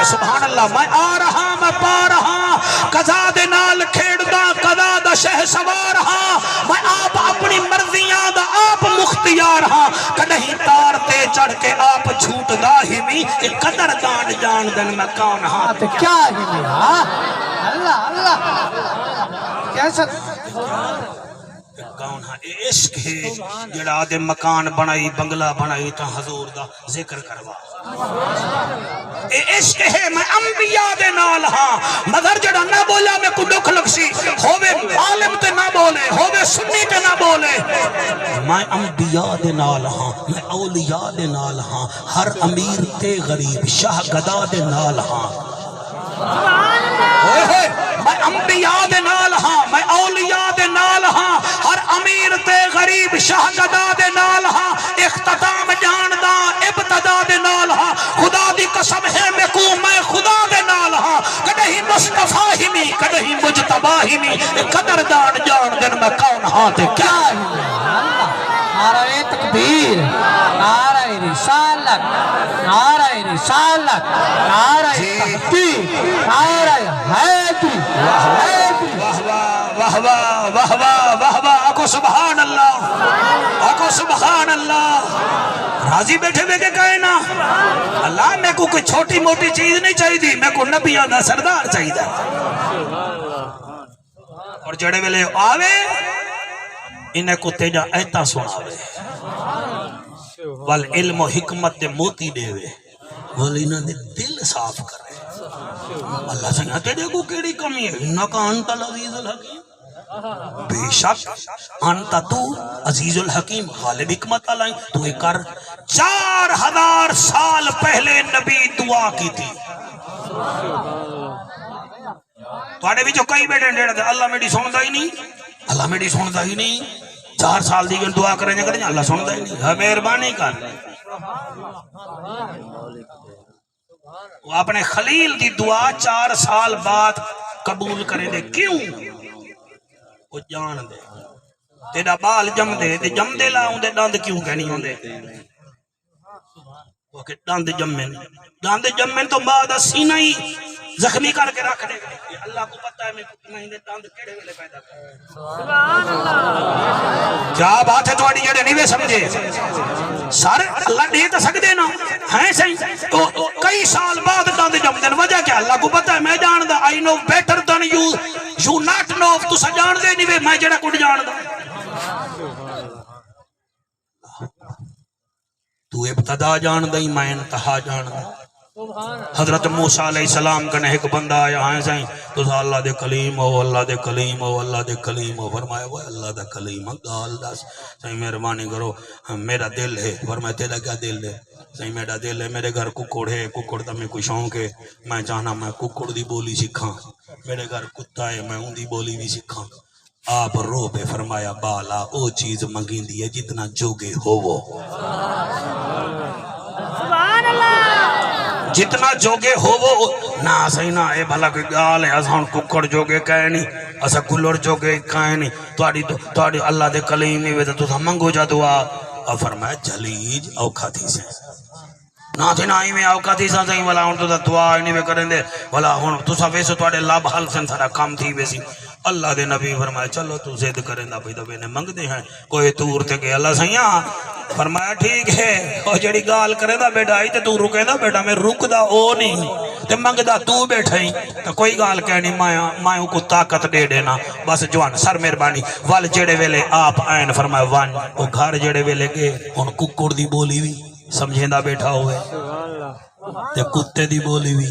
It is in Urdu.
سبحان اللہ میں آ رہا میں پا رہا قضا دے نال کھیڑدا قضا دا شہ سوار ہاں میں آپ اپنی مرضیاں دا آپ مختیار ہاں کدہیں تار تے چڑھ کے آپ جھوٹ دا ہی میں قدر دان جان دن میں کون ہاں کیا ہی میں ہاں اللہ اللہ کیسا کون ہاں اے عشق ہے جڑا دے مکان بنائی بنگلہ بنائی تا حضور دا ذکر کروا اے عشق ہے میں انبیاء دے نال ہاں مگر جڑا نہ بولا میں کو دکھ لکسی ہووے عالم تے نہ بولے ہووے سنی تے نہ بولے میں انبیاء دے نال ہاں میں اولیاء دے نال ہاں ہر امیر تے غریب شاہ گدا دے نال ہاں میں انبیاء دے نال ہاں میں اولیاء دے نال ہاں ہر امیر تے غریب شاہ گدا دے نال ہاں اختتام جاندہ ابتدا دے نال ہاں خدا دی قسم ہے میں خدا دے نال ہاں کدہیں مصطفیٰ ہی میں کدہیں مجتبہ ہی میں قدردان جان دن میں کون ہاں تے کیا ہی میں نعرہ تکبیر نعرہ رسالت نعرہ رسالت نعرہ تکبیر نعرہ حیدری واہ واہ واہ واہ آکو سبحان اللہ آکو سبحان اللہ راضی بیٹھے بے کے کہے نا اللہ میں کو کوئی چھوٹی موٹی چیز نہیں چاہی دی میں کو نبیان دا سردار چاہی دا اور جڑے ویلے آوے انہیں کو تیجا ایتا سناوے والعلم و حکمت دے موتی دے وے والانہ دے دل صاف کرے اللہ سنگا تیرے کو کیڑی کمی ہے انکا انتا العزیز الحکیم بے شک انتا تو عزیز الحکیم غالب حکمت علائیں تو ایک کر 4000 سال پہلے نبی دعا کی تھی توڑے بھی جو کئی بیٹھے ڈیڑھ دے اللہ میری سوندہ ہی نہیں اللہ میری سوندہ ہی نہیں 4 سال دیگر دعا کریں اللہ سوندہ ہی نہیں مہربانی کر وہ اپنے خلیل دی دعا 4 سال بعد قبول کریں دے کیوں وہ جان دے تیرا بال جم دے لاؤں دے داند کیوں کہنی ہوں دے وہ کہ داند جمیں تو بعد سینہ ہی زخمی کر کے رکھ دے گا اللہ کو پتہ ہے میں نہیں دے داند کیڑے ویلے پیدا کر کیا بات ہے تھوڑی جڑے نہیں وے سمجھے سارے اللہ دے تا سکتے نا ہیں صحیح کئی سال بعد داند جم دے وجہ کیا اللہ کو پتہ ہے میں جان دا I know better than you not know تو سا جان دے نہیں وے میں جڑا کٹ جان دا تو ابتدا جان دائی میں انتہا جان دا حضرت موسیٰ علیہ السلام کا ایک بندہ آیا ہے سائیں تو اللہ دے کلیم ہو اللہ دے کلیم ہو اللہ دے کلیم ہو فرمایا وہ اللہ دے کلیم ہو گال داس سائیں مہربانی کرو میرا دل ہے فرمایا تیرا کیا دل ہے سائیں میرا دل ہے میرے گھر ککڑ ہے ککڑ تا میں کوئی شونک ہے میں چاہنا میں ککڑ دی بولی سکھاں میرے گھر کتا ہے میں ان دی بولی بھی سکھاں آپ رو پہ فرمایا بالا او چیز منگین دی ہے جتنا جوگے ہو وہ سبحان اللہ جتنا جوگے ہو وہ نا صحیح نا اے بھلا کوئی گال ہے اسان ککڑ جوگے کہے نہیں اسا گلڑ جوگے کہے نہیں توڑی اللہ دے کلیمی ویدہ تو منگو جا دعا اور فرمایا جلیج اوکھا تھی سے نا تھی نا ہی میں اوکھا تھی سے صحیح والا ہون تو دعا نہیں میں کریں دے والا ہون تو سا ویسے توڑے لاب حل سے تھا کام تھی ویسی اللہ دے نبی فرمایا چلو تو زید کریں دا بھئی دبے نے منگ دے ہیں کوئی تور تے کہ اللہ سیاں فرمایا ٹھیک ہے اور جڑی گال کرے دا بیٹا آئی تے تو رکے دا بیٹا میں رک دا او نہیں تے منگ دا تو بیٹھا ہی تو کوئی گال کہنی مائیوں کو طاقت دے دینا بس جوان سر مہربانی وال جڑے ویلے آپ آئین فرمایا وان وہ گھر جڑے ویلے گئے ان ککڑ دی بولی بھی سمجھیں دا بیٹھا ہوئے تے کتے دی بولی بھی